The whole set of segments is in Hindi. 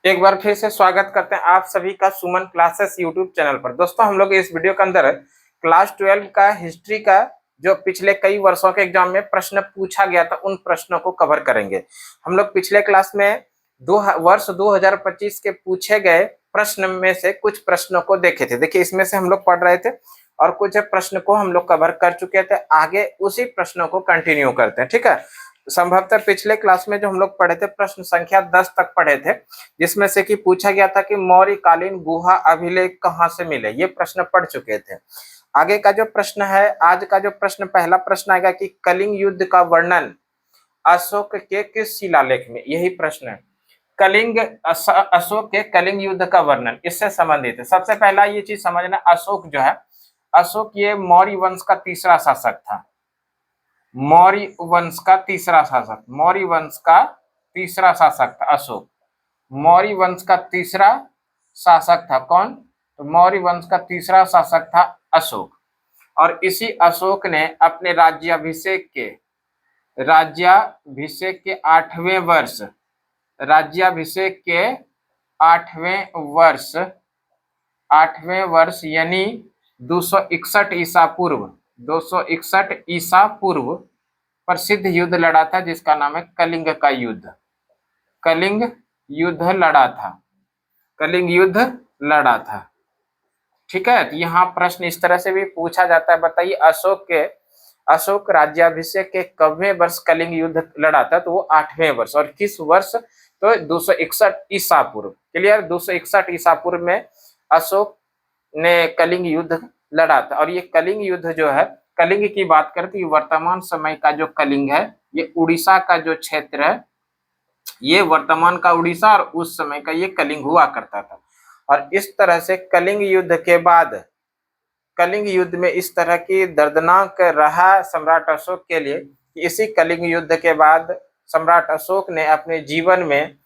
एक बार फिर से स्वागत करते हैं आप सभी का सुमन क्लासेस यूट्यूब चैनल पर। दोस्तों, हम लोग इस वीडियो के अंदर क्लास 12 का हिस्ट्री का जो पिछले कई वर्षों के एग्जाम में प्रश्न पूछा गया था उन प्रश्नों को कवर करेंगे। हम लोग पिछले क्लास में वर्ष 2025 के पूछे गए प्रश्न में से कुछ प्रश्नों को देखे थे। देखिए, इसमें से हम लोग पढ़ रहे थे और कुछ प्रश्न को हम लोग कवर कर चुके थे। आगे उसी प्रश्नों को कंटिन्यू करते हैं, ठीक है। संभवतः पिछले क्लास में जो हम लोग पढ़े थे प्रश्न संख्या 10 तक पढ़े थे, जिसमें से कि पूछा गया था कि मौर्यकालीन गुहा अभिलेख कहाँ से मिले। ये प्रश्न पढ़ चुके थे। आगे का जो प्रश्न है, आज का जो प्रश्न, पहला प्रश्न आएगा कि कलिंग युद्ध का वर्णन अशोक के किस शिलालेख में। यही प्रश्न है, अशोक के कलिंग युद्ध का वर्णन इससे संबंधित है। सबसे पहला ये चीज समझना, अशोक जो है, अशोक ये मौर्य वंश का तीसरा शासक था। मौर्य वंश का तीसरा शासक, मौर्य वंश का तीसरा शासक था अशोक। मौर्य वंश का तीसरा शासक था कौन? तो मौर्य वंश का तीसरा शासक था अशोक। और इसी अशोक ने अपने राज्याभिषेक के 8वें वर्ष, राज्याभिषेक के 8वें वर्ष यानी 261 ईसा पूर्व, 261 ईसा पूर्व प्रसिद्ध युद्ध लड़ा था जिसका नाम है कलिंग का युद्ध। कलिंग युद्ध लड़ा था, कलिंग युद्ध लड़ा था, ठीक है। तो यहाँ प्रश्न इस तरह से भी पूछा जाता है, बताइए अशोक राज्याभिषेक के कबवें वर्ष कलिंग युद्ध लड़ा था? तो वो 8वें वर्ष। और किस वर्ष? तो 261 ईसा पूर्व। क्लियर, 261 ईसा पूर्व में अशोक ने कलिंग युद्ध लड़ा था। और ये कलिंग युद्ध जो है, कलिंग की बात करती है, वर्तमान समय का जो कलिंग है, ये उड़ीसा का जो क्षेत्र है, ये वर्तमान का उड़ीसा और उस समय का ये कलिंग हुआ करता था। और इस तरह से कलिंग युद्ध के बाद, कलिंग युद्ध में इस तरह की दर्दनाक रहा सम्राट अशोक के लिए कि इसी कलिंग युद्ध के बाद सम्राट अशोक ने अपने जीवन में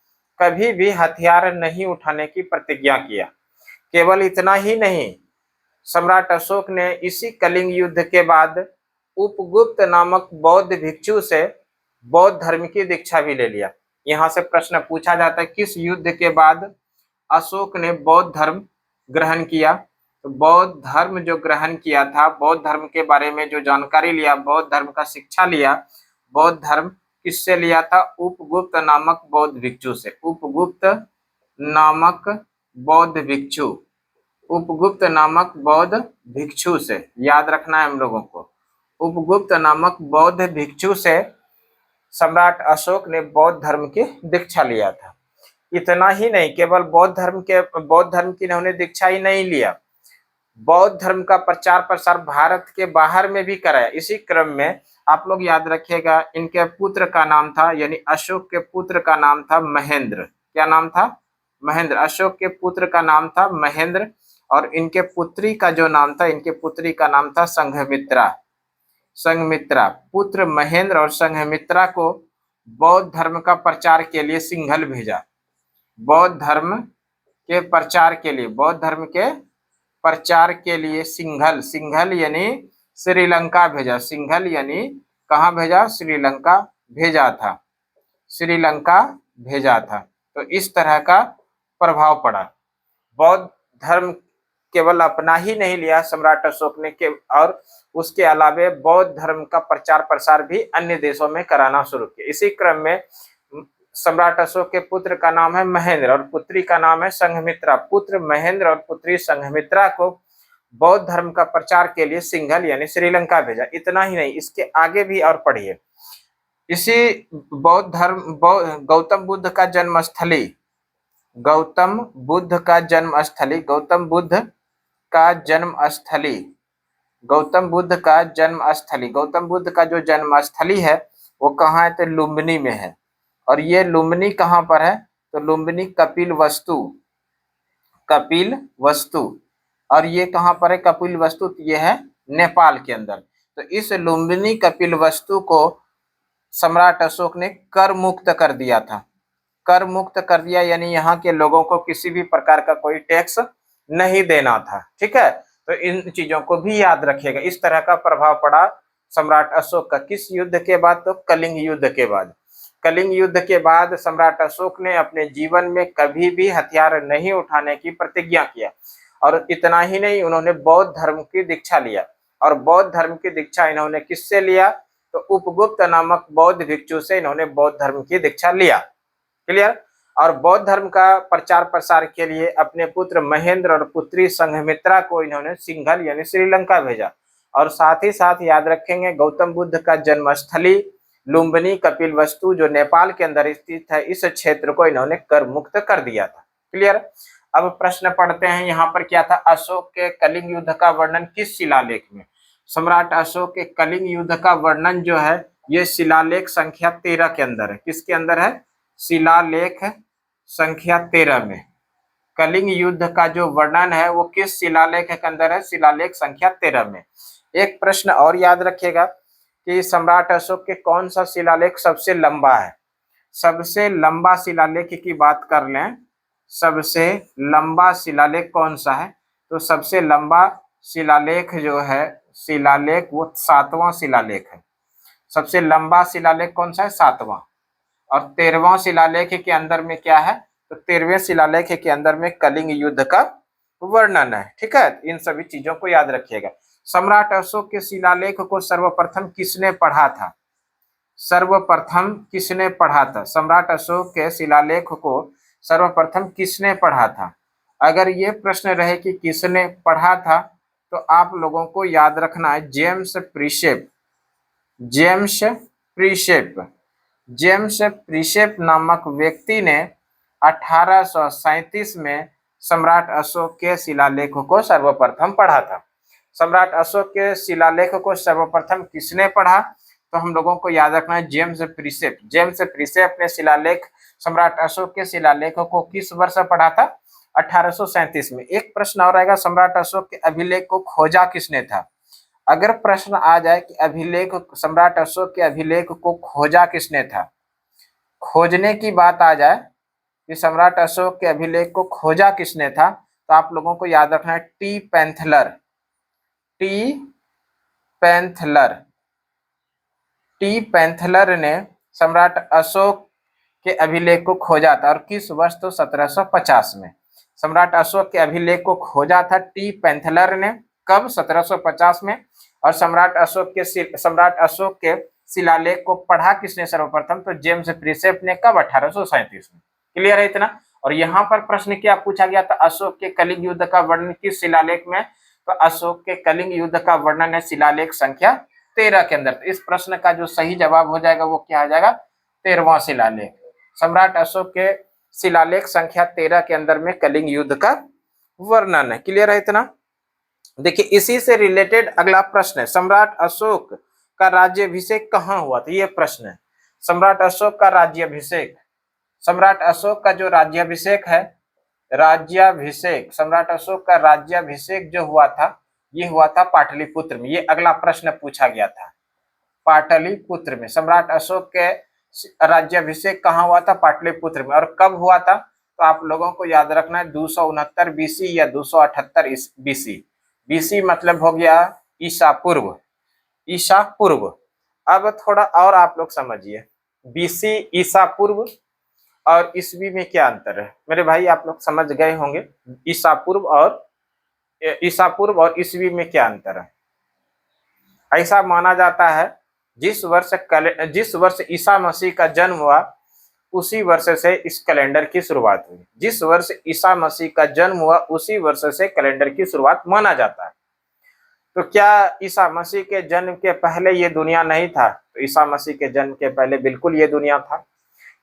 कभी भी हथियार नहीं उठाने की प्रतिज्ञा किया। केवल इतना ही नहीं, सम्राट अशोक ने इसी कलिंग युद्ध के बाद उपगुप्त नामक बौद्ध भिक्षु से बौद्ध धर्म की दीक्षा भी ले लिया। यहाँ से प्रश्न पूछा जाता है, किस युद्ध के बाद अशोक ने बौद्ध धर्म ग्रहण किया? तो बौद्ध धर्म जो ग्रहण किया था, बौद्ध धर्म के बारे में जो जानकारी लिया, बौद्ध धर्म का शिक्षा लिया, बौद्ध धर्म किससे लिया था? उपगुप्त नामक बौद्ध भिक्षु से। उपगुप्त नामक बौद्ध भिक्षु, उपगुप्त नामक बौद्ध भिक्षु से, याद रखना है हम लोगों को। उपगुप्त नामक बौद्ध भिक्षु से सम्राट अशोक ने बौद्ध धर्म की दीक्षा लिया था। इतना ही नहीं, केवल बौद्ध धर्म की इन्होंने दीक्षा ही नहीं लिया, बौद्ध धर्म का प्रचार प्रसार भारत के बाहर में भी कराया। इसी क्रम में आप लोग याद रखिएगा, इनके पुत्र का नाम था, यानी अशोक के पुत्र का नाम था महेंद्र। क्या नाम था? महेंद्र। अशोक के पुत्र का नाम था महेंद्र। और इनके पुत्री का जो नाम था, इनके पुत्री का नाम था संघमित्रा। संघमित्रा, पुत्र महेंद्र और संघमित्रा को बौद्ध धर्म का प्रचार के लिए सिंघल भेजा। बौद्ध धर्म के प्रचार के लिए, बौद्ध धर्म के प्रचार के लिए सिंघल, सिंघल यानी श्रीलंका भेजा। सिंघल यानी कहाँ भेजा? श्रीलंका भेजा था, श्रीलंका भेजा था। तो इस तरह का प्रभाव पड़ा। बौद्ध धर्म केवल अपना ही नहीं लिया सम्राट अशोक ने के, और उसके अलावे बौद्ध धर्म का प्रचार प्रसार भी अन्य देशों में कराना शुरू किया। इसी क्रम में सम्राट अशोक के पुत्र का नाम है महेंद्र और पुत्री का नाम है संघमित्रा। पुत्र महेंद्र और पुत्री संघमित्रा को बौद्ध धर्म का प्रचार के लिए सिंघल यानी श्रीलंका भेजा। इतना ही नहीं, इसके आगे भी और पढ़िए। इसी बौद्ध धर्म, गौतम बुद्ध का जन्मस्थली, गौतम बुद्ध का जन्मस्थली, गौतम बुद्ध का जन्मस्थली, गौतम बुद्ध का जन्मस्थली, गौतम बुद्ध का जो जन्मस्थली है वो कहाँ है? तो लुम्बिनी में है। और ये लुम्बिनी कहाँ पर है? तो लुम्बिनी कपिलवस्तु, कपिलवस्तु। और ये कहाँ पर है? कपिलवस्तु ये है नेपाल के अंदर। तो इस लुम्बिनी कपिलवस्तु को सम्राट अशोक ने कर मुक्त कर दिया था। कर मुक्त कर दिया यानी यहाँ के लोगों को किसी भी प्रकार का कोई टैक्स नहीं देना था, ठीक है। तो इन चीजों को भी याद रखिएगा। इस तरह का प्रभाव पड़ा सम्राट अशोक का किस युद्ध के बाद? तो कलिंग युद्ध के बाद। कलिंग युद्ध के बाद सम्राट अशोक ने अपने जीवन में कभी भी हथियार नहीं उठाने की प्रतिज्ञा किया। और इतना ही नहीं, उन्होंने बौद्ध धर्म की दीक्षा लिया। और बौद्ध धर्म की दीक्षा इन्होंने किससे लिया? तो उपगुप्त नामक बौद्ध भिक्षु से इन्होंने बौद्ध धर्म की दीक्षा लिया। क्लियर? और बौद्ध धर्म का प्रचार प्रसार के लिए अपने पुत्र महेंद्र और पुत्री संघमित्रा को इन्होंने सिंघल यानी श्रीलंका भेजा। और साथ ही साथ याद रखेंगे, गौतम बुद्ध का जन्मस्थली लुम्बिनी कपिलवस्तु जो नेपाल के अंदर स्थित है, इस क्षेत्र को इन्होंने कर मुक्त कर दिया था। क्लियर? अब प्रश्न पढ़ते हैं, यहाँ पर क्या था? अशोक के कलिंग युद्ध का वर्णन किस शिलालेख में? सम्राट अशोक के कलिंग युद्ध का वर्णन जो है ये शिलालेख संख्या 13 के अंदर है। किसके अंदर है? शिलालेख संख्या 13 में कलिंग युद्ध का जो वर्णन है वो किस शिलालेख के अंदर है? शिलालेख संख्या 13 में। एक प्रश्न और याद रखिएगा कि सम्राट अशोक के कौन सा शिलालेख सबसे लंबा है? सबसे लंबा शिलालेख की बात कर लें, सबसे लंबा शिलालेख कौन सा है? तो सबसे लंबा शिलालेख जो है शिलालेख वो 7वां शिलालेख है। सबसे लंबा शिलालेख कौन सा है? 7वां। और 13वां शिलालेख के अंदर में क्या है? तो 13वें शिलालेख के अंदर में कलिंग युद्ध का वर्णन है। ठीक है, इन सभी चीजों को याद रखिएगा। सम्राट अशोक के शिलालेख को सर्वप्रथम किसने पढ़ा था? सर्वप्रथम किसने पढ़ा था? सम्राट अशोक के शिलालेख को सर्वप्रथम किसने पढ़ा था? अगर ये प्रश्न रहे कि किसने पढ़ा था तो आप लोगों को याद रखना है जेम्स प्रीशेप। जेम्स प्रीशेप, जेम्स प्रीशेप नामक व्यक्ति ने 1837 में सम्राट अशोक के शिलालेख को सर्वप्रथम पढ़ा था। सम्राट अशोक के शिलालेख को सर्वप्रथम किसने पढ़ा? तो हम लोगों को याद रखना है जेम्स प्रीशेप। जेम्स प्रीशेप ने शिलालेख सम्राट अशोक के शिलालेख को किस वर्ष पढ़ा था? 1837 में। एक प्रश्न और आएगा, सम्राट अशोक के अभिलेख को खोजा किसने था? अगर प्रश्न आ जाए कि अभिलेख, सम्राट अशोक के अभिलेख को खोजा किसने था, खोजने की बात आ जाए कि सम्राट अशोक के अभिलेख को खोजा किसने था, तो आप लोगों को याद रखना है टी पैंथलर। टी पैंथलर, टी पैंथलर ने सम्राट अशोक के अभिलेख को खोजा था। और किस वर्ष? तो 1750 में सम्राट अशोक के अभिलेख को खोजा था टी पैंथलर ने। कब? 1750 में। और सम्राट अशोक के शिलालेख को पढ़ा किसने सर्वप्रथम? तो जेम्स प्रीशेप ने। कब? 1837 में। क्लियर है इतना? और यहाँ पर प्रश्न क्या पूछा गया था? अशोक के कलिंग युद्ध का वर्णन किस शिलालेख में? तो अशोक के कलिंग युद्ध का वर्णन है शिलालेख संख्या 13 के अंदर। तो इस प्रश्न का जो सही जवाब हो जाएगा वो क्या आ जाएगा? 13वां शिलालेख। सम्राट अशोक के शिलालेख संख्या 13 के अंदर में कलिंग युद्ध का वर्णन है। क्लियर है इतना? देखिए, इसी से रिलेटेड अगला प्रश्न है, सम्राट अशोक का राज्याभिषेक कहाँ हुआ था? ये प्रश्न है। सम्राट अशोक का राज्याभिषेक, सम्राट अशोक का जो राज्याभिषेक है, राज्याभिषेक, सम्राट अशोक का राज्याभिषेक जो हुआ था ये हुआ था पाटलिपुत्र में। ये अगला प्रश्न पूछा गया था, पाटलिपुत्र में। सम्राट अशोक के राज्याभिषेक कहाँ हुआ था? पाटलिपुत्र में। और कब हुआ था? तो आप लोगों को याद रखना है 269 बीसी या 278 बीसी। बीसी मतलब हो गया ईसा पूर्व, ईसा पूर्व। अब थोड़ा और आप लोग समझिए, बीसी ईसा पूर्व और ईस्वी में क्या अंतर है? मेरे भाई आप लोग समझ गए होंगे ईसा पूर्व और ईस्वी में क्या अंतर है। ऐसा माना जाता है जिस वर्ष ईसा मसीह का जन्म हुआ उसी वर्ष से इस कैलेंडर की शुरुआत हुई। जिस वर्ष ईसा मसीह का जन्म हुआ उसी वर्ष से कैलेंडर की शुरुआत माना जाता है। तो क्या ईसा मसीह के जन्म के पहले ये दुनिया नहीं था? तो ईसा मसीह के जन्म के पहले बिल्कुल ये दुनिया था।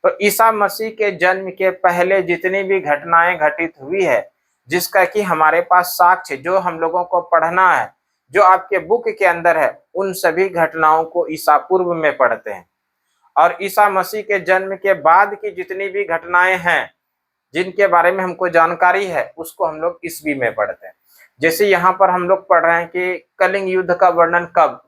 तो ईसा मसीह के जन्म के पहले जितनी भी घटनाएं घटित हुई है, जिसका कि हमारे पास साक्ष्य, जो हम लोगों को पढ़ना है, जो आपके बुक के अंदर है, उन सभी घटनाओं को ईसा पूर्व में पढ़ते हैं। और ईसा मसीह के जन्म के बाद की जितनी भी घटनाएं हैं जिनके बारे में हमको जानकारी है उसको हम लोग ईस्वी में पढ़ते हैं। जैसे यहाँ पर हम लोग पढ़ रहे हैं कि कलिंग युद्ध का वर्णन कब,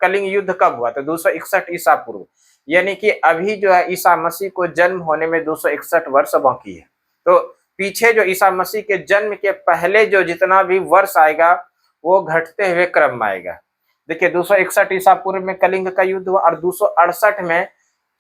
कलिंग युद्ध कब हुआ? तो 261 ईसा पूर्व, यानी कि अभी जो है ईसा मसीह को जन्म होने में 261 वर्ष बाकी है। तो पीछे जो ईसा मसीह के जन्म के पहले जो जितना भी वर्ष आएगा वो घटते हुए क्रम में आएगा। देखिए 261 ईसा पूर्व में कलिंग का युद्ध हुआ और 268 में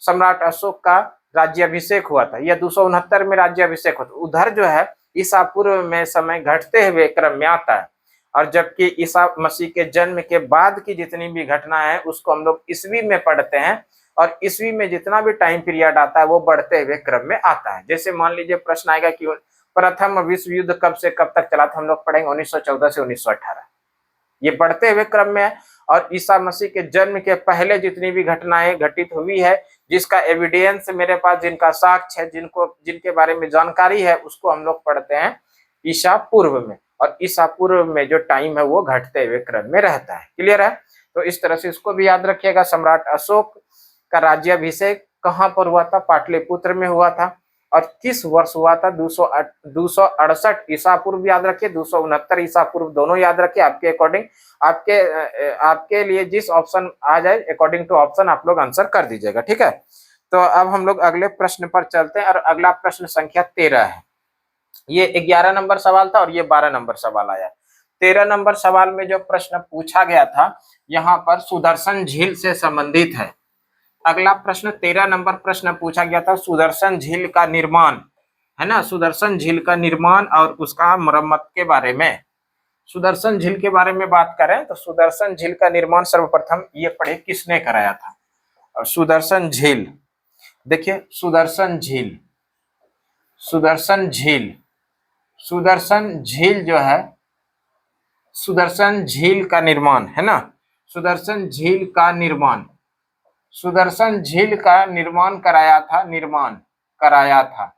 सम्राट अशोक का राज्याभिषेक हुआ था, यह 269 में राज्याभिषेक हुआ था। उधर जो है ईसा पूर्व में समय घटते हुए क्रम में आता है, और जबकि ईसा मसीह के जन्म के बाद की जितनी भी घटनाएं हैं उसको हम लोग ईस्वी में पढ़ते हैं, और ईस्वी में जितना भी टाइम पीरियड आता है वो बढ़ते हुए क्रम में आता है। जैसे मान लीजिए प्रश्न आएगा कि प्रथम विश्व युद्ध कब से कब तक चला था, हम लोग पढ़ेंगे 1914 से 1918, ये बढ़ते हुए क्रम में है। और ईसा मसीह के जन्म के पहले जितनी भी घटनाएं घटित हुई है, जिसका एविडेंस मेरे पास, जिनका साक्ष्य है, जिनके बारे में जानकारी है, उसको हम लोग पढ़ते हैं ईसा पूर्व में, और ईसा पूर्व में जो टाइम है वो घटते हुए क्रम में रहता है। क्लियर है? तो इस तरह से इसको भी याद रखिएगा। सम्राट अशोक का राज्याभिषेक कहाँ पर हुआ था? पाटलिपुत्र में हुआ था। और किस वर्ष हुआ था? 268 ईसा पूर्व याद रखिए, 269 ईसा पूर्व, दोनों याद रखिए। आपके अकॉर्डिंग, आपके लिए जिस ऑप्शन आ जाए अकॉर्डिंग टू ऑप्शन आप लोग आंसर कर दीजिएगा। ठीक है, तो अब हम लोग अगले प्रश्न पर चलते हैं, और अगला प्रश्न संख्या 13 है। ये 11 नंबर सवाल था और ये 12 नंबर सवाल आया। 13 नंबर सवाल में जो प्रश्न पूछा गया था यहाँ पर सुदर्शन झील से संबंधित है। अगला प्रश्न 13 नंबर प्रश्न पूछा गया था सुदर्शन झील का निर्माण, है ना, सुदर्शन झील का निर्माण और उसका मरम्मत के बारे में। सुदर्शन झील के बारे में बात करें तो सुदर्शन झील का निर्माण सर्वप्रथम ये पढ़े किसने कराया था। और सुदर्शन झील, देखिए सुदर्शन झील, सुदर्शन झील, सुदर्शन झील जो है, सुदर्शन झील का निर्माण, है ना, सुदर्शन झील का निर्माण, सुदर्शन झील का निर्माण कराया था, निर्माण कराया था।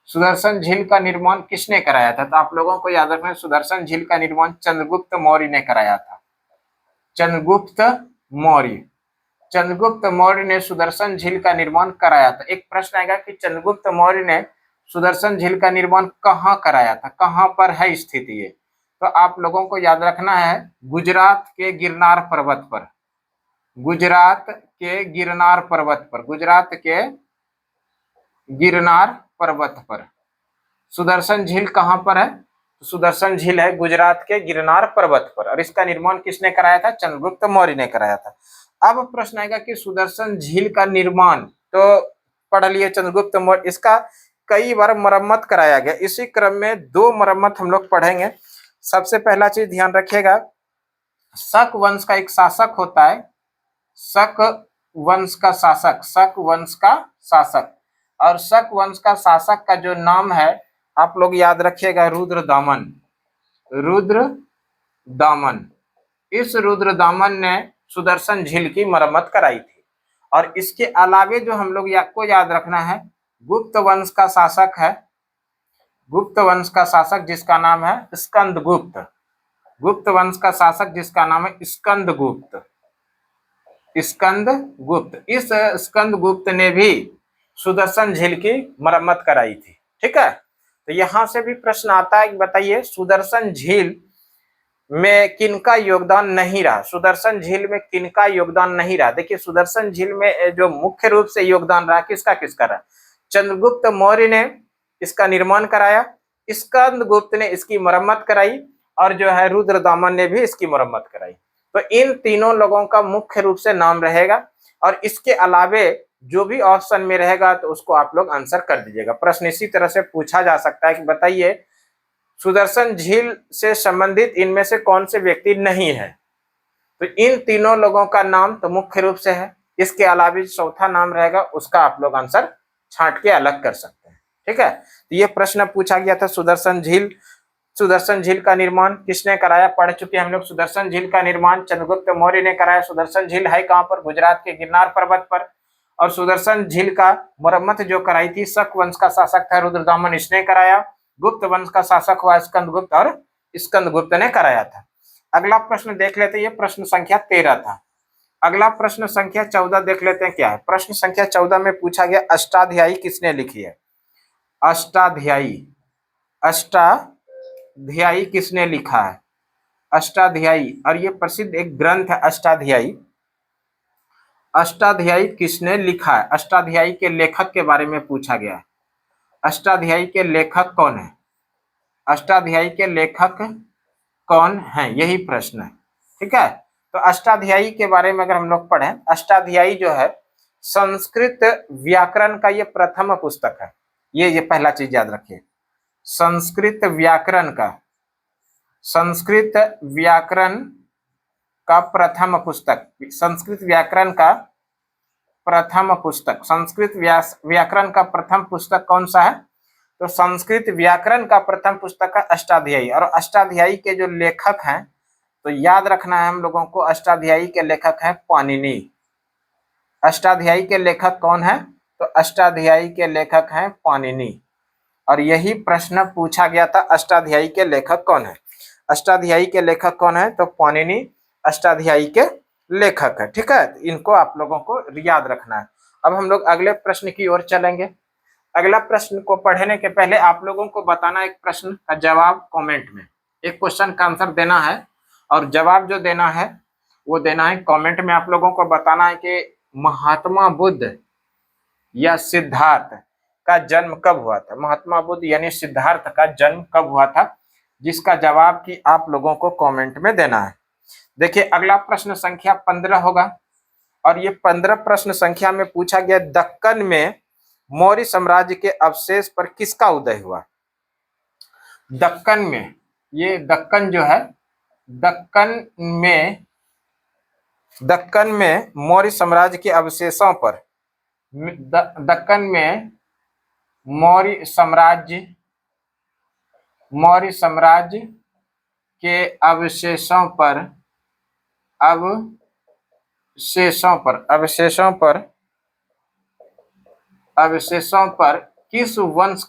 सुदर्शन झील का निर्माण किसने कराया था? तो आप लोगों को याद रखना है, सुदर्शन झील का निर्माण चंद्रगुप्त मौर्य ने कराया था। चंद्रगुप्त मौर्य, चंद्रगुप्त मौर्य ने सुदर्शन झील का निर्माण कराया था। एक प्रश्न आएगा कि चंद्रगुप्त मौर्य ने सुदर्शन झील का निर्माण कहाँ कराया था, कहाँ पर है स्थिति ये? तो आप लोगों को याद रखना है गुजरात के गिरनार पर्वत पर, गुजरात के गिरनार पर्वत पर, गुजरात के गिरनार पर्वत पर सुदर्शन झील कहां पर है? सुदर्शन झील है गुजरात के गिरनार पर्वत पर, और इसका निर्माण किसने कराया था? चंद्रगुप्त मौर्य ने कराया था। अब प्रश्न आएगा कि सुदर्शन झील का निर्माण तो पढ़ लिए चंद्रगुप्त मौर्य, इसका कई बार मरम्मत कराया गया। इसी क्रम में 2 मरम्मत हम लोग पढ़ेंगे। सबसे पहला चीज ध्यान रखिएगा, शक वंश का एक शासक होता है, शक वंश का शासक, शक वंश का शासक, और शक वंश का शासक का जो नाम है आप लोग याद रखिएगा रुद्रदामन, रुद्रदामन। इस रुद्रदामन ने सुदर्शन झील की मरम्मत कराई थी। और इसके अलावे जो हम लोग को याद रखना है, गुप्त वंश का शासक है, गुप्त वंश का शासक जिसका नाम है स्कंदगुप्त, गुप्त वंश का शासक जिसका नाम है स्कंदगुप्त, स्कंदगुप्त। इस स्कंदगुप्त ने भी सुदर्शन झील की मरम्मत कराई थी। ठीक है, तो यहां से भी प्रश्न आता है कि बताइए सुदर्शन झील में किनका योगदान नहीं रहा, सुदर्शन झील में किनका योगदान नहीं रहा। देखिए सुदर्शन झील में जो मुख्य रूप से योगदान रहा किसका किसका रहा? चंद्रगुप्त मौर्य ने इसका निर्माण कराया, स्कंदगुप्त ने इसकी मरम्मत कराई, और जो है रुद्रदामन ने भी इसकी मरम्मत कराई। तो इन तीनों लोगों का मुख्य रूप से नाम रहेगा, और इसके अलावे जो भी ऑप्शन में रहेगा तो उसको आप लोग आंसर कर दीजिएगा। प्रश्न इसी तरह से पूछा जा सकता है कि बताइए सुदर्शन झील से संबंधित इनमें से कौन से व्यक्ति नहीं है? तो इन तीनों लोगों का नाम तो मुख्य रूप से है, इसके अलावा चौथा नाम रहेगा उसका आप लोग आंसर छांट के अलग कर सकते हैं। ठीक है, तो ये प्रश्न पूछा गया था सुदर्शन झील, सुदर्शन झील का निर्माण किसने कराया? पढ़ चुके हम लोग। सुदर्शन झील का निर्माण चंद्रगुप्त मौर्य ने कराया। सुदर्शन झील है कहां पर? गुजरात के गिरनार पर्वत पर। और सुदर्शन झील का मरम्मत जो कराई थी शक वंश का शासक था रुद्रदामन, इसने कराया। गुप्त वंश का शासक हुआ स्कंदगुप्त, और स्कंदगुप्त ने कराया था। अगला प्रश्न देख लेते हैं, ये प्रश्न संख्या 13 था। अगला प्रश्न संख्या 14 देख लेते हैं क्या है। प्रश्न संख्या 14 में पूछा गया अष्टाध्यायी किसने लिखी है? अष्टाध्यायी, अष्टाध्यायी किसने लिखा है? अष्टाध्यायी, और ये प्रसिद्ध एक ग्रंथ है अष्टाध्यायी। अष्टाध्यायी किसने लिखा है? अष्टाध्यायी के लेखक के बारे में पूछा गया है। अष्टाध्यायी के लेखक कौन है? अष्टाध्यायी के लेखक कौन है, यही प्रश्न है। ठीक है, तो अष्टाध्यायी के बारे में अगर हम लोग पढ़ें, अष्टाध्यायी जो है संस्कृत व्याकरण का ये प्रथम पुस्तक है। ये पहला चीज याद रखिए, संस्कृत व्याकरण का प्रथम पुस्तक, संस्कृत व्याकरण का प्रथम पुस्तक, संस्कृत व्याकरण का प्रथम पुस्तक कौन सा है? तो संस्कृत व्याकरण का प्रथम पुस्तक है अष्टाध्यायी। और अष्टाध्यायी के जो लेखक हैं, तो याद रखना है हम लोगों को, अष्टाध्यायी के लेखक हैं पाणिनि। अष्टाध्यायी के लेखक कौन है? तो अष्टाध्यायी के लेखक हैं पाणिनि। और यही प्रश्न पूछा गया था, अष्टाध्यायी के लेखक कौन है? अष्टाध्यायी के लेखक कौन है? तो पाणिनि अष्टाध्यायी के लेखक है। ठीक है, इनको आप लोगों को याद रखना है। अब हम लोग अगले प्रश्न की ओर चलेंगे। अगला प्रश्न को पढ़ने के पहले आप लोगों को बताना, एक प्रश्न का जवाब कमेंट में, एक क्वेश्चन का आंसर देना है और जवाब जो देना है वो देना है कमेंट में। आप लोगों को बताना है कि महात्मा बुद्ध या सिद्धार्थ का जन्म कब हुआ था? महात्मा बुद्ध यानी सिद्धार्थ का जन्म कब हुआ था, जिसका जवाब की आप लोगों को कमेंट में देना है। देखिए अगला प्रश्न संख्या 15 होगा और ये 15 प्रश्न संख्या में पूछा गया, दक्कन में मौर्य साम्राज्य के अवशेष पर किसका उदय हुआ? दक्कन में, ये दक्कन जो है, दक्कन में मौर्य साम्राज्य के अवशेषों पर, दक्कन में मौर्य साम्राज्य के अवशेषों पर किस वंश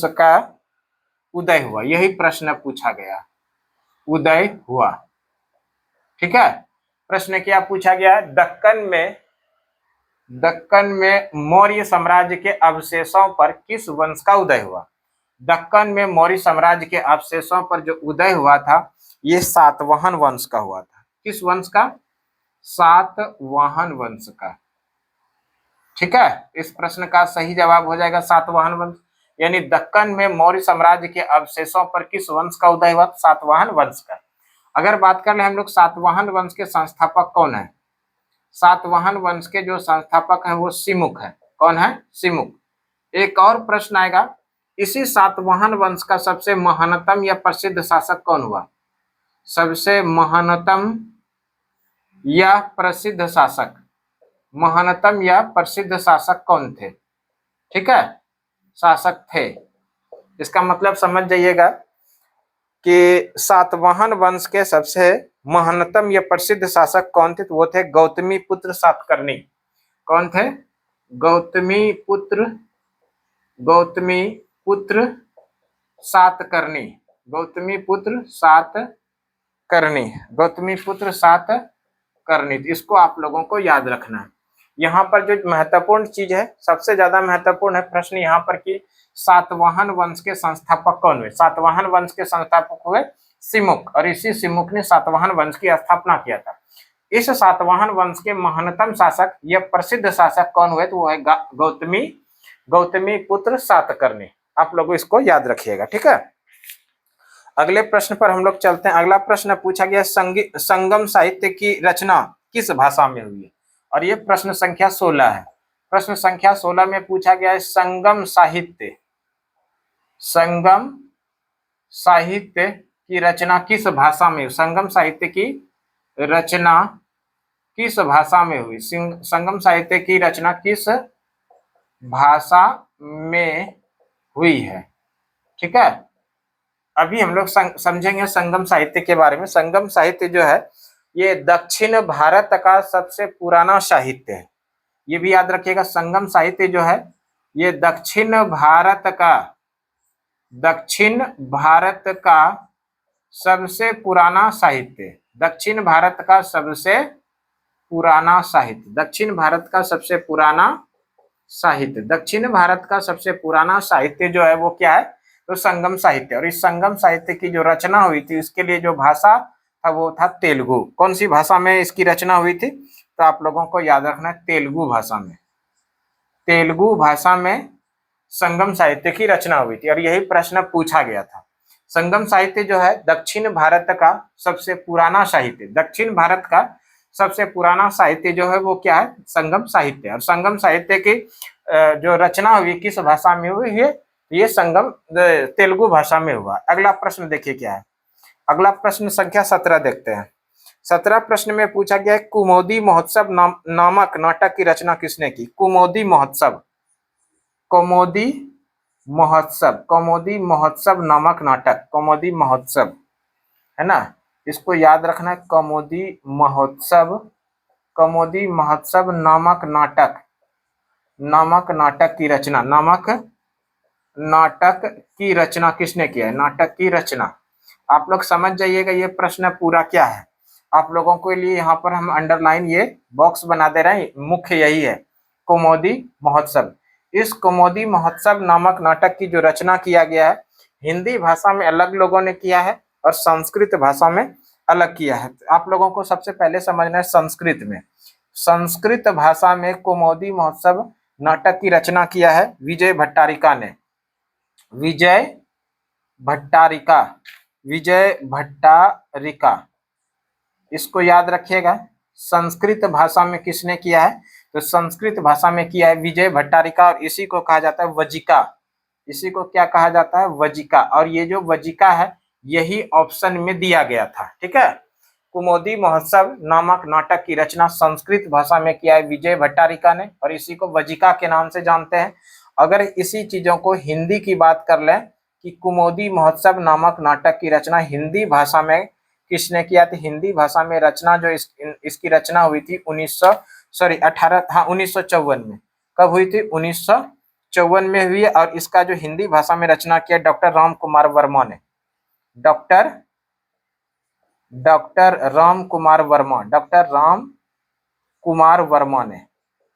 का उदय हुआ? यही प्रश्न पूछा गया, उदय हुआ। ठीक है, प्रश्न क्या पूछा गया? दक्कन में मौर्य साम्राज्य के अवशेषों पर किस वंश का उदय हुआ? दक्कन में मौर्य साम्राज्य के अवशेषों पर जो उदय हुआ था, ये सातवाहन वंश का हुआ था। किस वंश का? सातवाहन वंश का। ठीक है, इस प्रश्न का सही जवाब हो जाएगा सातवाहन वंश। यानी दक्कन में मौर्य साम्राज्य के अवशेषों पर किस वंश का उदय हुआ? सातवाहन वंश का। अगर बात कर ले हम लोग सातवाहन वंश के संस्थापक कौन है? सातवाहन वंश के जो संस्थापक हैं वो सिमुक है। कौन है? सिमुक। एक और प्रश्न आएगा, इसी सातवाहन वंश का सबसे महानतम या प्रसिद्ध शासक कौन हुआ? सबसे महानतम या प्रसिद्ध शासक, महानतम या प्रसिद्ध शासक कौन थे? ठीक है, शासक थे। इसका मतलब समझ जाइएगा कि सातवाहन वंश के सबसे महानतम या प्रसिद्ध शासक कौन थे? तो वो थे गौतमी पुत्र सातकर्णी। कौन थे? गौतमी पुत्र सातकर्णी। इसको आप लोगों को याद रखना है। यहाँ पर जो महत्वपूर्ण चीज है, सबसे ज्यादा महत्वपूर्ण है प्रश्न यहाँ पर कि सातवाहन वंश के संस्थापक कौन हुए? सातवाहन वंश के संस्थापक हुए सिमुक, और इसी सिमुक ने सातवाहन वंश की स्थापना किया था। इस सातवाहन वंश के महानतम शासक या प्रसिद्ध शासक कौन हुए? तो वो है गौतमी पुत्र सातकर्णी। आप लोग इसको याद रखिएगा। ठीक है, अगले प्रश्न पर हम लोग चलते हैं। अगला प्रश्न पूछा गया, संगम साहित्य की रचना किस भाषा में हुई है? और ये प्रश्न संख्या 16 है। प्रश्न संख्या 16 में पूछा गया है, संगम साहित्य की रचना किस भाषा में? संगम साहित्य की रचना किस भाषा में हुई? संगम साहित्य की रचना किस भाषा में हुई है? ठीक है, अभी हम लोग समझेंगे संगम साहित्य के बारे में। संगम साहित्य जो है ये दक्षिण भारत का सबसे पुराना साहित्य है। ये भी याद रखिएगा, संगम साहित्य जो है ये दक्षिण भारत का सबसे पुराना साहित्य। दक्षिण भारत का सबसे पुराना साहित्य। दक्षिण भारत का सबसे पुराना साहित्य जो है वो क्या है? तो संगम साहित्य। और इस संगम साहित्य की जो रचना हुई थी, इसके लिए जो भाषा था वो था तेलुगु। कौन सी भाषा में इसकी रचना हुई थी? तो आप लोगों को याद रखना है, तेलुगु भाषा में संगम साहित्य की रचना हुई थी। और यही प्रश्न पूछा गया था। संगम साहित्य जो है दक्षिण भारत का सबसे पुराना साहित्य, दक्षिण भारत का सबसे पुराना साहित्य जो है वो क्या है, संगम साहित्य। और संगम साहित्य की जो रचना हुई किस भाषा में हुई है, ये संगम तेलुगु भाषा में हुआ। अगला प्रश्न देखिए क्या है, अगला प्रश्न संख्या 17 देखते हैं। 17 प्रश्न में पूछा गया है कुमोदी महोत्सव नामक नाटक की रचना किसने की। कुमोदी महोत्सव, कौमुदी महोत्सव, कौमुदी महोत्सव नामक नाटक, कौमुदी महोत्सव है ना, इसको याद रखना है। कौमुदी महोत्सव, कौमुदी महोत्सव नामक नाटक, नामक नाटक की रचना, नामक नाटक की रचना किसने किया है, नाटक की रचना। आप लोग समझ जाइएगा ये प्रश्न पूरा क्या है। आप लोगों के लिए यहाँ पर हम अंडरलाइन ये बॉक्स बना दे रहे हैं, मुख्य यही है कौमुदी महोत्सव। इस कौमुदी महोत्सव नामक नाटक की जो रचना किया गया है, हिंदी भाषा में अलग लोगों ने किया है और संस्कृत भाषा में अलग किया है। आप लोगों को सबसे पहले समझना है संस्कृत में, संस्कृत भाषा में कौमुदी महोत्सव नाटक की रचना किया है विजय भट्टारिका ने, विजय भट्टारिका, विजय भट्टारिका, इसको याद रखिएगा। संस्कृत भाषा में किसने किया है, तो संस्कृत भाषा में किया है विजय भट्टारिका, और इसी को कहा जाता है वजिका, इसी को क्या कहा जाता है, वजिका। और ये जो वजिका है यही ऑप्शन में दिया गया था, ठीक है। कुमोदी महोत्सव नामक नाटक की रचना संस्कृत भाषा में किया है विजय भट्टारिका ने, और इसी को वजिका के नाम से जानते हैं। अगर इसी चीजों को हिंदी की बात कर लें कि कुमोदी महोत्सव नामक नाटक की रचना हिंदी भाषा में किसने किया, तो हिंदी भाषा में रचना जो इसकी रचना हुई थी 1954 में। कब हुई थी, 1954 में हुई। और इसका जो हिंदी भाषा में रचना किया डॉक्टर राम कुमार वर्मा ने, डॉक्टर राम कुमार वर्मा, डॉक्टर राम कुमार वर्मा ने,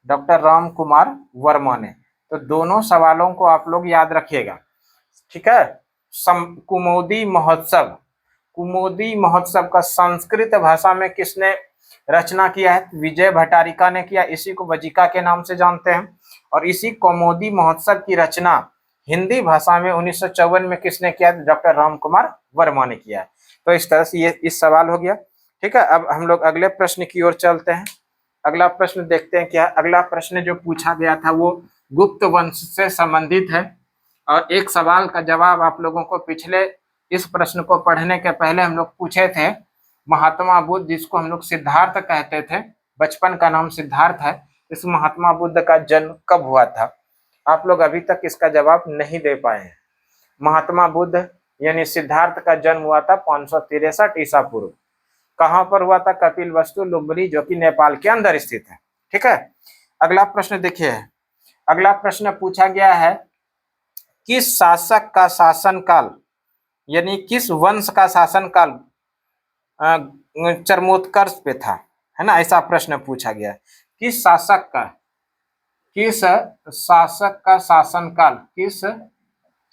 डॉक्टर राम कुमार वर्मा ने। तो दोनों सवालों को आप लोग याद रखिएगा, ठीक है। कुमोदी महोत्सव, कुमोदी महोत्सव का संस्कृत भाषा में किसने रचना किया है, विजय भट्टारिका ने किया, इसी को वजिका के नाम से जानते हैं। और इसी कौमुदी महोत्सव की रचना हिंदी भाषा में 1954 में किसने किया, डॉक्टर राम कुमार वर्मा ने किया है। तो इस तरह से ये इस सवाल हो गया, ठीक है। अब हम लोग अगले प्रश्न की ओर चलते हैं। अगला प्रश्न देखते हैं क्या। अगला प्रश्न जो पूछा गया था वो गुप्त वंश से संबंधित है, और एक सवाल का जवाब आप लोगों को पिछले इस प्रश्न को पढ़ने के पहले हम लोग पूछे थे। महात्मा बुद्ध, जिसको हम लोग सिद्धार्थ कहते थे, बचपन का नाम सिद्धार्थ है, इस महात्मा बुद्ध का जन्म कब हुआ था। आप लोग अभी तक इसका जवाब नहीं दे पाए हैं। महात्मा बुद्ध यानी सिद्धार्थ का जन्म हुआ था 563 ईसा पूर्व। कहाँ पर हुआ था, कपिलवस्तु लुम्बिनी, जो कि नेपाल के अंदर स्थित है, ठीक है। अगला प्रश्न देखिए, अगला प्रश्न पूछा गया है किस शासक का शासनकाल यानी किस वंश का शासनकाल चरमोत्कर्ष पे था, है ना, ऐसा प्रश्न पूछा गया है। किस शासक का, किस शासक का शासनकाल, किस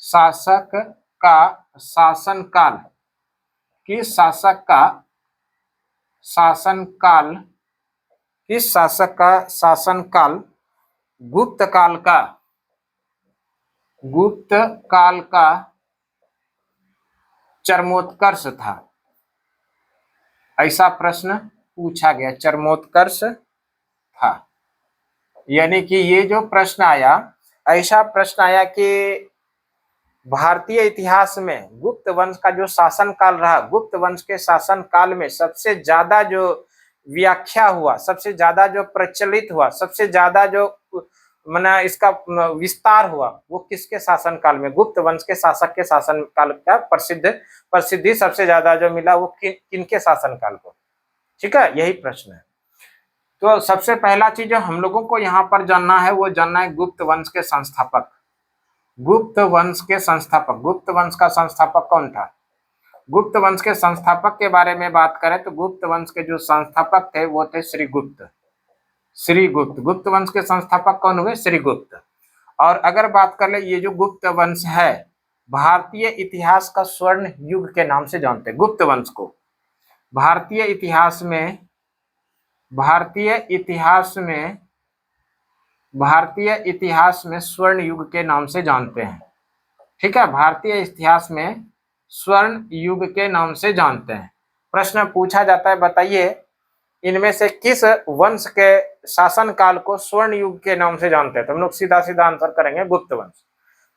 शासक का शासनकाल, किस शासक का शासनकाल, किस शासक का शासनकाल गुप्त काल का, गुप्त काल का चरमोत्कर्ष था, ऐसा प्रश्न पूछा गया, चरमोत्कर्ष था। यानी कि ये जो प्रश्न आया, ऐसा प्रश्न आया कि भारतीय इतिहास में गुप्त वंश का जो शासन काल रहा, गुप्त वंश के शासन काल में सबसे ज्यादा जो व्याख्या हुआ, सबसे ज्यादा जो प्रचलित हुआ, सबसे ज्यादा जो माना इसका विस्तार हुआ, वो किसके शासन काल में, गुप्त वंश के शासक के शासन काल का प्रसिद्धि सबसे ज्यादा जो मिला वो किनके शासन काल को, ठीक है, यही प्रश्न है। तो सबसे पहला चीज जो हम लोगों को यहाँ पर जानना है वो जानना है गुप्त वंश के संस्थापक, गुप्त वंश के संस्थापक, गुप्त वंश का संस्थापक कौन था। गुप्त वंश के संस्थापक के बारे में बात करें तो गुप्त वंश के जो संस्थापक थे वो थे श्रीगुप्त, श्रीगुप्त, गुप्त वंश के संस्थापक कौन हुए, श्रीगुप्त। और अगर बात कर ले, ये जो गुप्त वंश है भारतीय इतिहास का स्वर्ण युग के नाम से जानते हैं गुप्त वंश को। भारतीय इतिहास में, भारतीय इतिहास में, भारतीय इतिहास में स्वर्ण युग के नाम से जानते हैं, ठीक है। भारतीय इतिहास में स्वर्ण युग के नाम से जानते हैं। प्रश्न पूछा जाता है, बताइए इनमें से किस वंश के शासन काल को स्वर्ण युग के नाम से जानते हैं। तो हम लोग सीधा सीधा आंसर करेंगे गुप्त वंश।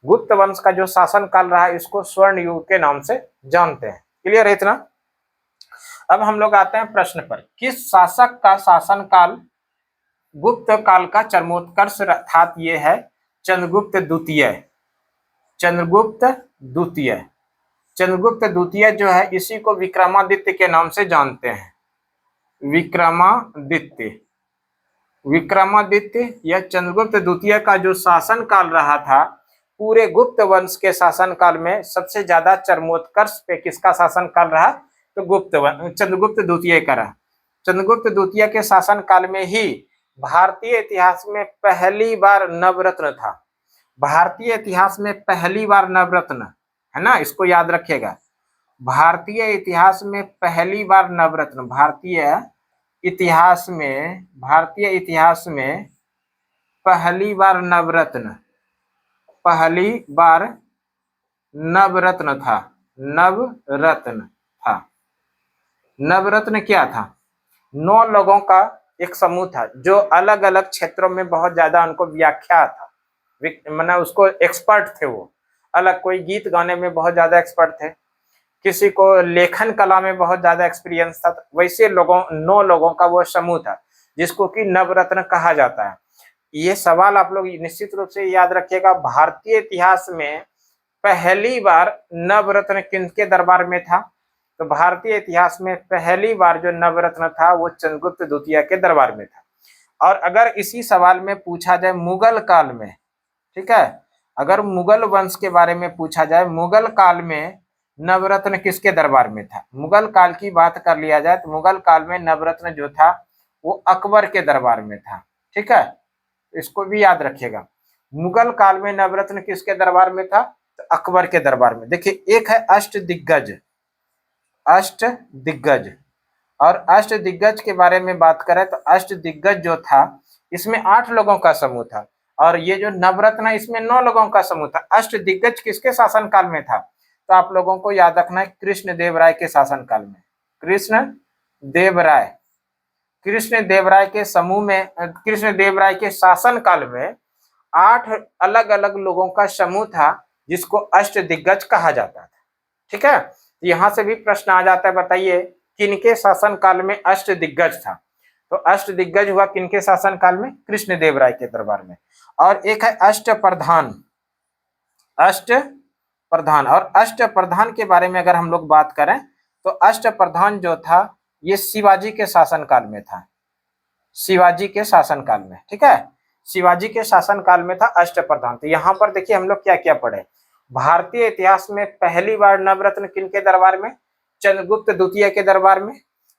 गुप्त वंश का जो शासन काल रहा है इसको स्वर्ण युग के नाम से जानते हैं। क्लियर है इतना। अब हम लोग आते हैं प्रश्न पर, किस शासक का शासन काल गुप्त काल का चरमोत्कर्ष अर्थात ये है चंद्रगुप्त द्वितीय। चंद्रगुप्त द्वितीय, चंद्रगुप्त द्वितीय जो है इसी को विक्रमादित्य के नाम से जानते हैं। विक्रमादित्य, विक्रमादित्य या चंद्रगुप्त द्वितीय का जो शासन काल रहा था, पूरे गुप्त वंश के शासन काल में सबसे ज्यादा चरमोत्कर्ष पे किसका शासन काल रहा? तो चंद्रगुप्त द्वितीय का रहा। चंद्रगुप्त द्वितीय के शासन काल में ही भारतीय इतिहास में पहली बार नवरत्न था। भारतीय इतिहास में पहली बार नवरत्न है ना, इसको याद रखिएगा। भारतीय इतिहास में पहली बार नवरत्न, भारतीय इतिहास में पहली बार नवरत्न, पहली बार नवरत्न था। नवरत्न था। नवरत्न क्या था? 9 लोगों का एक समूह था जो अलग अलग क्षेत्रों में बहुत ज्यादा उनको व्याख्या था, माना उसको एक्सपर्ट थे वो। अलग कोई गीत गाने में बहुत ज्यादा एक्सपर्ट थे, किसी को लेखन कला में बहुत ज्यादा एक्सपीरियंस था। वैसे 9 लोगों का वो समूह था जिसको कि नवरत्न कहा जाता है। ये सवाल आप लोग निश्चित रूप से याद रखिएगा। भारतीय इतिहास में पहली बार नवरत्न किनके दरबार में था? तो भारतीय इतिहास में पहली बार जो नवरत्न था वो चंद्रगुप्त द्वितीय के दरबार में था। और अगर इसी सवाल में पूछा जाए मुगल काल में, ठीक है, अगर मुगल वंश के बारे में पूछा जाए, मुगल काल में नवरत्न किसके दरबार में था? मुगल काल की बात कर लिया जाए तो मुगल काल में नवरत्न जो था वो अकबर के दरबार में था। ठीक है, इसको भी याद रखिएगा। मुगल काल में नवरत्न किसके दरबार में था? तो अकबर के दरबार में। देखिए, एक है अष्टदिग्गज, अष्टदिग्गज, और अष्टदिग्गज के बारे में बात करें तो अष्टदिग्गज जो था इसमें 8 लोगों का समूह था, और ये जो नवरत्न है इसमें 9 लोगों का समूह था। अष्टदिग्गज किसके शासन काल में था? तो आप लोगों को याद रखना है कृष्णदेवराय के शासन काल में। कृष्णदेवराय, कृष्णदेवराय के समूह में, कृष्णदेवराय के शासन काल में 8 अलग अलग लोगों का समूह था जिसको अष्टदिग्गज कहा जाता था। ठीक है, यहां से भी प्रश्न आ जाता है, बताइए किनके शासन काल में अष्टदिग्गज था? तो अष्टदिग्गज हुआ किनके शासन काल में? कृष्णदेवराय के दरबार में। और एक है अष्टप्रधान, अष्टप्रधान, और अष्टप्रधान के बारे में अगर हम लोग बात करें तो अष्टप्रधान जो था ये शिवाजी के शासन काल में था। शिवाजी के शासन काल में, ठीक है, शिवाजी के शासन काल में था अष्टप्रधान। तो यहाँ पर देखिए हम लोग क्या क्या पढ़े। भारतीय इतिहास में पहली बार नवरत्न किनके दरबार में? चंद्रगुप्त द्वितीय के दरबार में।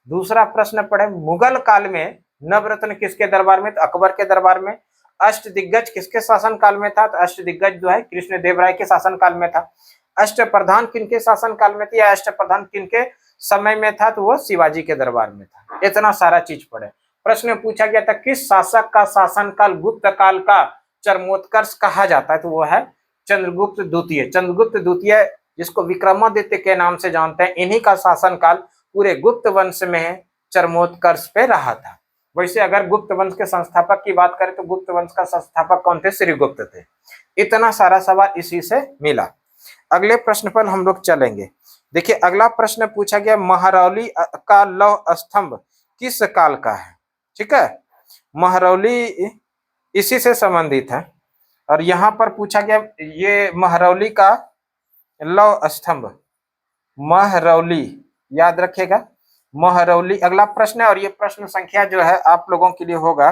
दूसरा प्रश्न पढ़े, मुगल काल में नवरत्न किसके दरबार में? तो अकबर के दरबार में। अष्टदिग्गज किसके शासन काल में था? तो अष्टदिग्गज जो है कृष्णदेवराय के शासन काल में था। अष्टप्रधान किनके शासन काल में थी या अष्टप्रधान किनके समय में था? तो वो शिवाजी के दरबार में था। इतना सारा चीज पढ़े। प्रश्न पूछा गया था किस शासक का शासनकाल गुप्त काल का चरमोत्कर्ष कहा जाता है? तो वो है चंद्रगुप्त द्वितीय। चंद्रगुप्त द्वितीय जिसको विक्रमादित्य के नाम से जानते हैं, इन्हीं का शासनकाल पूरे गुप्त वंश में चरमोत्कर्ष पे रहा था। वैसे अगर गुप्त वंश के संस्थापक की बात करें तो गुप्त वंश का संस्थापक कौन थे? श्रीगुप्त थे। इतना सारा सवाल इसी से मिला। अगले प्रश्न पर हम लोग चलेंगे। देखिए, अगला प्रश्न पूछा गया महरौली का लौह स्तंभ किस काल का है? ठीक है, महरौली इसी से संबंधित है। और यहाँ पर पूछा गया ये महरौली का लौह स्तंभ, महरौली याद रखिएगा, महरौली अगला प्रश्न है। और ये प्रश्न संख्या जो है आप लोगों के लिए होगा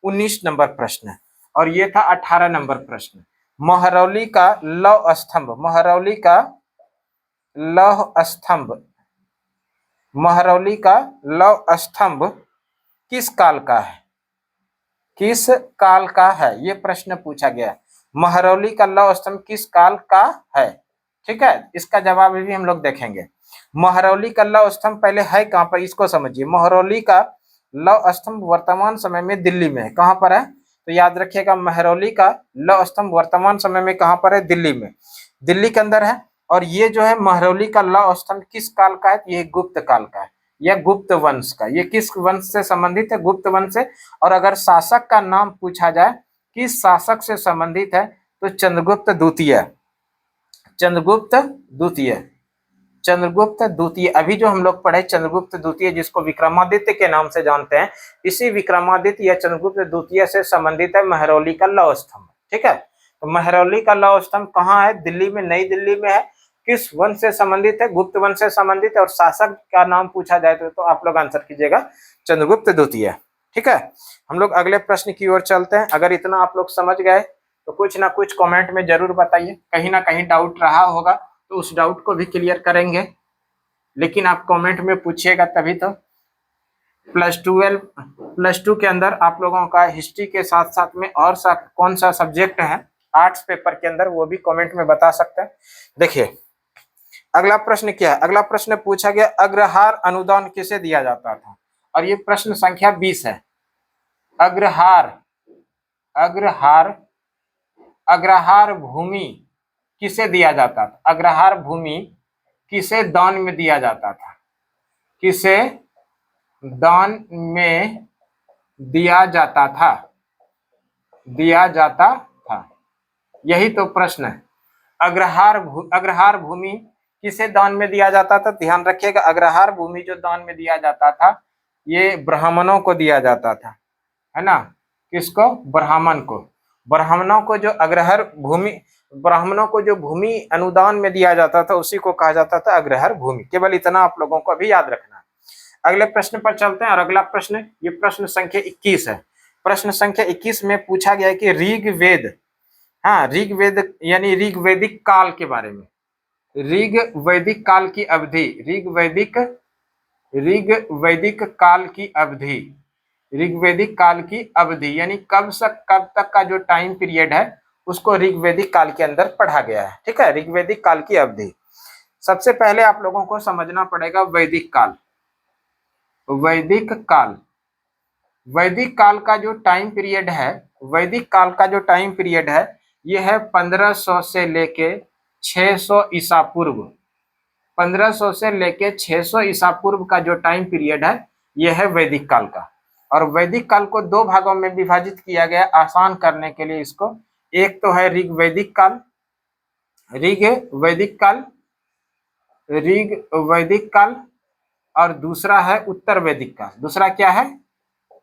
19 नंबर प्रश्न, और ये था 18 नंबर प्रश्न। महरौली का लौह स्तंभ, महरौली का लौह स्तंभ, महरौली का लौह स्तंभ किस काल का है? किस काल का है? ये प्रश्न पूछा गया। महरौली का लौह स्तंभ किस काल का है? ठीक है, इसका जवाब भी हम लोग देखेंगे। महरौली का लौह स्तंभ पहले है कहाँ पर, इसको समझिए। महरौली का लौह स्तंभ वर्तमान समय में दिल्ली में है। कहाँ पर है? तो याद रखिएगा, महरौली का लौह स्तंभ वर्तमान समय में कहाँ पर है? दिल्ली में, दिल्ली के अंदर है। और ये जो है महरौली का लौह स्तंभ किस काल का है? ये गुप्त काल का है, यह गुप्त वंश का। ये किस वंश से संबंधित है? गुप्त वंश से। और अगर शासक का नाम पूछा जाए, किस शासक से संबंधित है, तो चंद्रगुप्त द्वितीय। चंद्रगुप्त द्वितीय, चंद्रगुप्त द्वितीय। अभी जो हम लोग पढ़े चंद्रगुप्त द्वितीय, जिसको विक्रमादित्य के नाम से जानते हैं, इसी विक्रमादित्य या चंद्रगुप्त द्वितीय से संबंधित है महरौली का लौह स्तंभ। ठीक है, तो महरौली का लौह स्तंभ कहाँ है? दिल्ली में, नई दिल्ली में है। किस वंश से संबंधित है? गुप्त वंश से संबंधित है। और शासक का नाम पूछा जाए तो आप लोग आंसर कीजिएगा चंद्रगुप्त द्वितीय। ठीक है, हम लोग अगले प्रश्न की ओर चलते हैं। अगर इतना आप लोग समझ गए तो कुछ ना कुछ कमेंट में जरूर बताइए, कहीं ना कहीं डाउट रहा होगा तो उस डाउट को भी क्लियर करेंगे, लेकिन आप कमेंट में पूछिएगा तभी तो। प्लस टू के अंदर आप लोगों का हिस्ट्री के साथ साथ में और कौन सा सब्जेक्ट है आर्ट्स पेपर के अंदर, वो भी कमेंट में बता सकते हैं। देखिए अगला प्रश्न क्या है? अगला प्रश्न पूछा गया अग्रहार अनुदान किसे दिया जाता था? और ये प्रश्न संख्या 20 है। अग्रहार, अग्रहार, अग्रहार भूमि किसे दिया जाता था? अग्रहार भूमि किसे दान में दिया जाता था? किसे दान में दिया जाता था? दिया जाता था, यही तो प्रश्न है। अग्रहार भूमि किसे दान में दिया जाता था? ध्यान रखिएगा, अग्रहार भूमि जो दान में दिया जाता था, ये ब्राह्मणों को दिया जाता था, है ना। किसको? ब्राह्मण को। ब्राह्मणों को जो अग्रहार भूमि, ब्राह्मणों को जो भूमि अनुदान में दिया जाता था, उसी को कहा जाता था अग्रहार भूमि। केवल इतना आप लोगों को अभी याद रखना है। अगले प्रश्न पर चलते हैं। और अगला प्रश्न, ये प्रश्न संख्या 21 है। प्रश्न संख्या 21 में पूछा गया है कि ऋग्वेद, हाँ ऋग्वेद यानी ऋग्वैदिक काल के बारे में। ऋग्वैदिक काल की अवधि, ऋग्वैदिक काल की अवधि, ऋग्वैदिक काल की अवधि यानी कब से कब तक का जो टाइम पीरियड है, उसको ऋग्वैदिक काल के अंदर पढ़ा गया है। ठीक है, ऋग्वैदिक काल की अवधि। सबसे पहले आप लोगों को समझना पड़ेगा वैदिक काल। वैदिक काल, वैदिक काल का जो टाइम पीरियड है, वैदिक काल का जो टाइम पीरियड है, यह है 1500 से लेके 600 ईसा पूर्व। 1500 से लेके 600 ईसा पूर्व का जो टाइम पीरियड है, यह है वैदिक काल का। और वैदिक काल को दो भागों में विभाजित किया गया आसान करने के लिए इसको। एक तो है ऋग्वैदिक काल, ऋग्वैदिक काल, ऋग्वैदिक काल, और दूसरा है उत्तर वैदिक काल। दूसरा क्या है?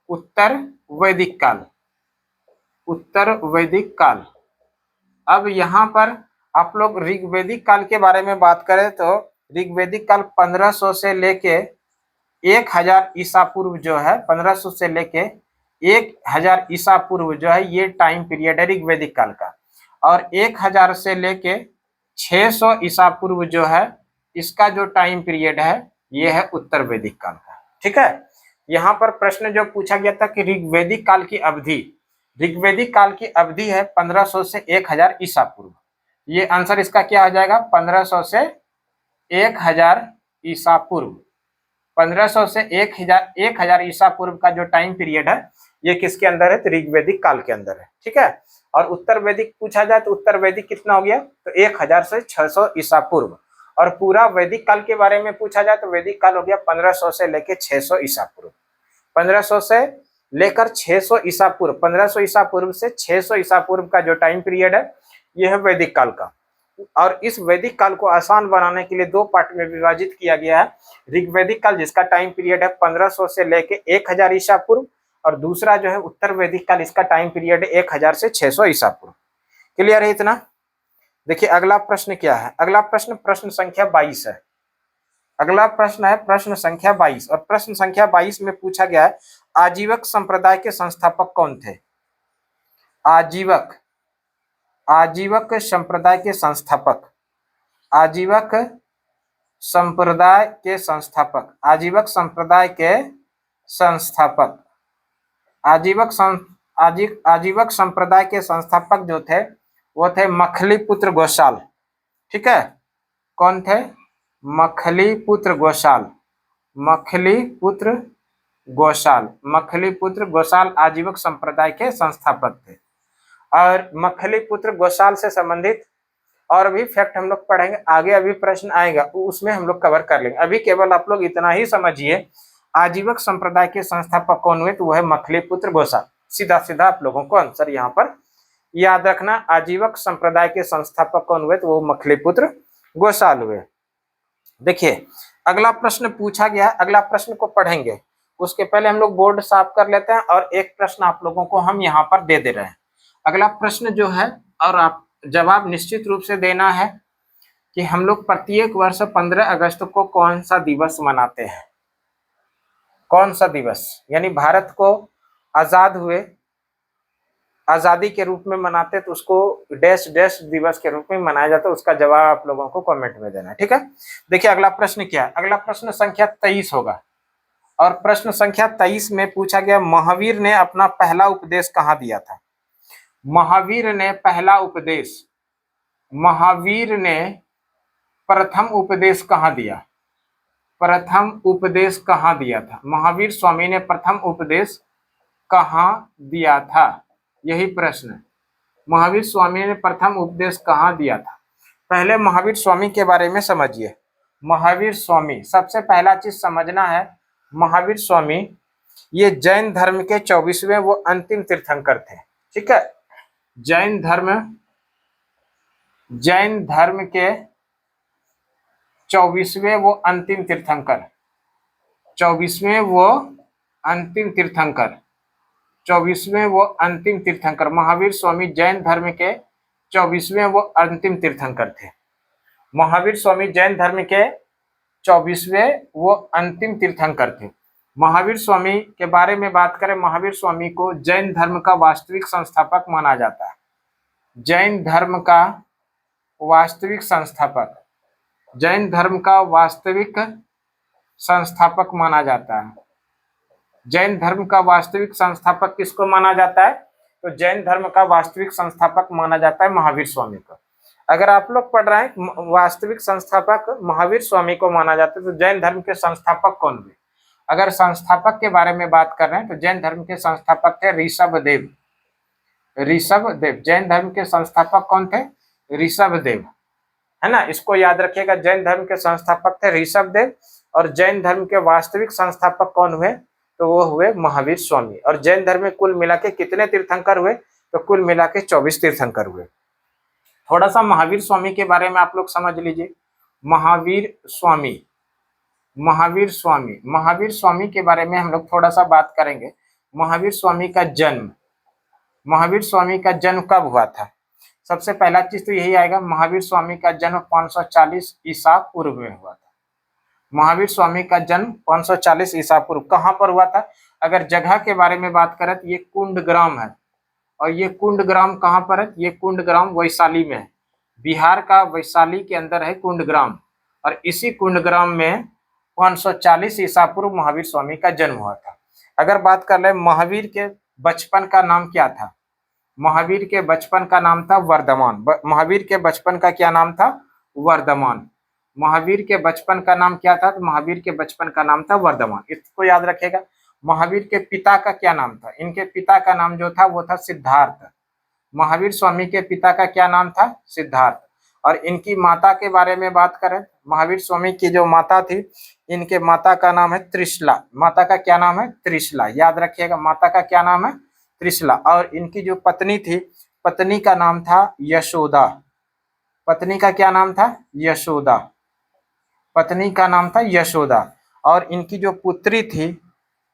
उत्तर वैदिक काल, उत्तर वैदिक काल। अब यहाँ पर आप लोग ऋग्वैदिक काल के बारे में बात करें तो ऋग्वैदिक काल 1500 से लेके 1000 ईसा पूर्व जो है, 1500 से लेके 1000 ईसा पूर्व जो है, ये टाइम पीरियड है ऋग्वैदिक काल का। और 1000 से लेके 600 ईसा पूर्व जो है, इसका जो टाइम पीरियड है, ये है उत्तर वैदिक काल का। ठीक है, यहाँ पर प्रश्न जो पूछा गया था कि ऋग्वैदिक काल की अवधि, ऋग्वैदिक काल की अवधि है 1500 से 1000 ईसा पूर्व। ये आंसर इसका क्या आ जाएगा? 1500 से 1000 ईसा पूर्व। 1500 से 1000 ईसा पूर्व का जो टाइम पीरियड है, ये किसके अंदर है? तो ऋग्वैदिक काल के अंदर है। ठीक है, और उत्तर वैदिक पूछा जाए तो उत्तर वैदिक कितना हो गया? तो 1000 से 600 ईसा पूर्व। और पूरा वैदिक काल के बारे में पूछा जाए तो वैदिक काल हो गया 1500 से लेकर 600 ईसा पूर्व। 1500 से लेकर 600 ईसा पूर्व, 1500 ईसा पूर्व से 600 ईसा पूर्व का जो टाइम पीरियड है, यह है वैदिक काल का। और इस वैदिक काल को आसान बनाने के लिए दो पार्ट में विभाजित किया गया है। ऋग्वैदिक काल जिसका टाइम पीरियड है 1500 से लेके 1000 ईसा पूर्व, और दूसरा जो है उत्तर वैदिक काल, इसका टाइम पीरियड है 1000 से 600 ईसा पूर्व। क्लियर है इतना? देखिए अगला प्रश्न क्या है। अगला प्रश्न प्रश्न संख्या 22 है। अगला प्रश्न है प्रश्न संख्या 22, और प्रश्न संख्या 22 में पूछा गया है आजीवक संप्रदाय के संस्थापक कौन थे? आजीवक, आजीवक संप्रदाय के संस्थापक, आजीवक संप्रदाय के संस्थापक, आजीवक संप्रदाय के संस्थापक, आजीवक संप्रदाय के संस्थापक जो थे, वो थे मखलीपुत्र गोशाल। ठीक है, कौन थे? मखलीपुत्र गोशाल, मखलीपुत्र गोशाल, मखलीपुत्र गोशाल आजीवक संप्रदाय के संस्थापक थे। और मखलीपुत्र गोशाल से संबंधित और भी फैक्ट हम लोग पढ़ेंगे आगे, अभी प्रश्न आएगा उसमें हम लोग कवर कर लेंगे। अभी केवल आप लोग इतना ही समझिए, आजीवक संप्रदाय के संस्थापक कौन हुए? तो वह मखलीपुत्र गोसाल। सीधा सीधा आप लोगों को आंसर यहाँ पर याद रखना, आजीवक संप्रदाय के संस्थापक कौन हुए? तो वो मखलीपुत्र गोसाल हुए। देखिए अगला प्रश्न पूछा गया, अगला प्रश्न को पढ़ेंगे उसके पहले हम लोग बोर्ड साफ कर लेते हैं और एक प्रश्न आप लोगों को हम यहाँ पर दे रहे हैं। अगला प्रश्न जो है, और आप जवाब निश्चित रूप से देना है कि हम लोग प्रत्येक वर्ष 15 अगस्त को कौन सा दिवस मनाते हैं? कौन सा दिवस, यानी भारत को आजाद हुए, आजादी के रूप में मनाते तो उसको डैश डैश दिवस के रूप में मनाया जाता है। उसका जवाब आप लोगों को कमेंट में देना है, ठीक है। देखिए अगला प्रश्न क्या है, अगला प्रश्न संख्या 23 होगा और प्रश्न संख्या 23 में पूछा गया महावीर ने अपना पहला उपदेश कहाँ दिया था? महावीर ने पहला उपदेश, महावीर ने प्रथम उपदेश कहाँ दिया? प्रथम उपदेश कहाँ दिया था? महावीर स्वामी ने प्रथम उपदेश कहाँ दिया था? यही प्रश्न है, महावीर स्वामी ने प्रथम उपदेश कहाँ दिया था? पहले महावीर स्वामी के बारे में समझिए। महावीर स्वामी, सबसे पहला चीज समझना है, महावीर स्वामी ये जैन धर्म के 24वें वो अंतिम तीर्थंकर थे, ठीक है। जैन धर्म के 24वें वो अंतिम तीर्थंकर, 24वें वो अंतिम तीर्थंकर, 24वें वो अंतिम तीर्थंकर महावीर स्वामी जैन धर्म के 24वें वो अंतिम तीर्थंकर थे। महावीर स्वामी जैन धर्म के 24वें वो अंतिम तीर्थंकर थे। महावीर स्वामी के बारे में बात करें, महावीर स्वामी को जैन धर्म का वास्तविक संस्थापक माना जाता है। जैन धर्म का वास्तविक संस्थापक, जैन धर्म का वास्तविक संस्थापक माना जाता है। जैन धर्म का वास्तविक संस्थापक किसको माना जाता है? तो जैन धर्म का वास्तविक संस्थापक माना जाता है महावीर स्वामी को। अगर आप लोग पढ़ रहे हैं वास्तविक संस्थापक महावीर स्वामी को माना जाता है, तो जैन धर्म के संस्थापक कौन हुए? अगर संस्थापक के बारे में बात कर रहे हैं तो जैन धर्म के संस्थापक थे ऋषभदेव। ऋषभदेव जैन धर्म के संस्थापक कौन थे? ऋषभदेव, है ना, इसको याद रखिएगा। जैन धर्म के संस्थापक थे ऋषभदेव और जैन धर्म के वास्तविक संस्थापक कौन हुए? तो वो हुए महावीर स्वामी। और जैन धर्म में कुल मिला के कितने तीर्थंकर हुए? तो कुल मिला के 24 तीर्थंकर हुए। थोड़ा सा महावीर स्वामी के बारे में आप लोग समझ लीजिए। महावीर स्वामी, महावीर स्वामी, महावीर स्वामी के बारे में हम लोग थोड़ा सा बात करेंगे। महावीर स्वामी का जन्म, महावीर स्वामी का जन्म कब हुआ था? सबसे पहला चीज तो यही आएगा, महावीर स्वामी का जन्म 540 ईसा पूर्व में हुआ था। महावीर स्वामी का जन्म 540 ईसा पूर्व कहाँ पर हुआ था? अगर जगह के बारे में बात करें तो ये कुंडग्राम है, और ये कुंडग्राम कहाँ पर है? ये कुंडग्राम वैशाली में है, बिहार का वैशाली के अंदर है कुंडग्राम, और इसी कुंडग्राम में 540 ईसा पूर्व महावीर स्वामी का जन्म हुआ था। अगर बात कर ले महावीर के बचपन का नाम क्या था? महावीर के बचपन का नाम था वर्धमान। महावीर के बचपन का क्या नाम था? वर्धमान। महावीर के बचपन का नाम क्या था? तो महावीर के बचपन का नाम था वर्धमान, इसको याद रखेगा। महावीर के पिता का क्या नाम था? इनके पिता का नाम जो था वो था सिद्धार्थ। महावीर स्वामी के पिता का क्या नाम था? सिद्धार्थ। और इनकी माता के बारे में बात करें, महावीर स्वामी की जो माता थी, इनके माता का नाम है त्रिशला। माता का क्या नाम है? त्रिशला, याद रखिएगा, माता का क्या नाम है? त्रिशला। और इनकी जो पत्नी थी, पत्नी का नाम था यशोदा। पत्नी का क्या नाम था? यशोदा। पत्नी का नाम था यशोदा। और इनकी जो पुत्री थी,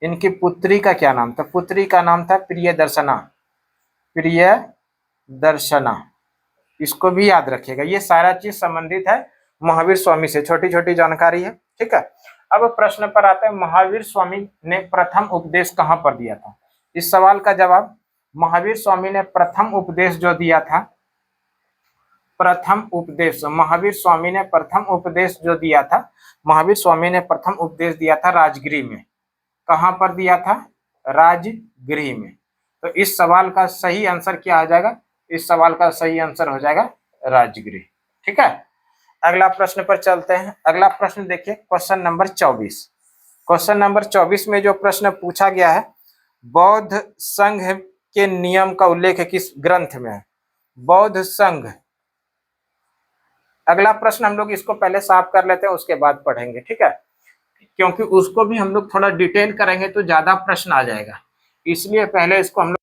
इनकी पुत्री का क्या नाम था? पुत्री का नाम था प्रियदर्शना। प्रियदर्शना, इसको भी याद रखिएगा। ये सारा चीज संबंधित है महावीर स्वामी से, छोटी छोटी जानकारी है, ठीक है। अब प्रश्न पर आते हैं, महावीर स्वामी ने प्रथम उपदेश कहाँ पर दिया था? इस सवाल का जवाब, महावीर स्वामी ने प्रथम उपदेश जो दिया था, प्रथम उपदेश, महावीर स्वामी ने प्रथम उपदेश जो दिया था, महावीर स्वामी ने प्रथम उपदेश दिया था राजगृह में। कहाँ पर दिया था? राजगृह में। तो इस सवाल का सही आंसर क्या आ जाएगा? इस सवाल का सही आंसर हो जाएगा राजगृह, ठीक है। अगला प्रश्न पर चलते हैं। अगला प्रश्न देखिए, क्वेश्चन नंबर 24। क्वेश्चन नंबर 24 में जो प्रश्न पूछा गया है, बौद्ध संघ के नियम का उल्लेख किस ग्रंथ में है? बौद्ध संघ, अगला प्रश्न हम लोग इसको पहले साफ कर लेते हैं, उसके बाद पढ़ेंगे, ठीक है, क्योंकि उसको भी हम लोग थोड़ा डिटेल करेंगे तो ज्यादा प्रश्न आ जाएगा, इसलिए पहले इसको हम लोग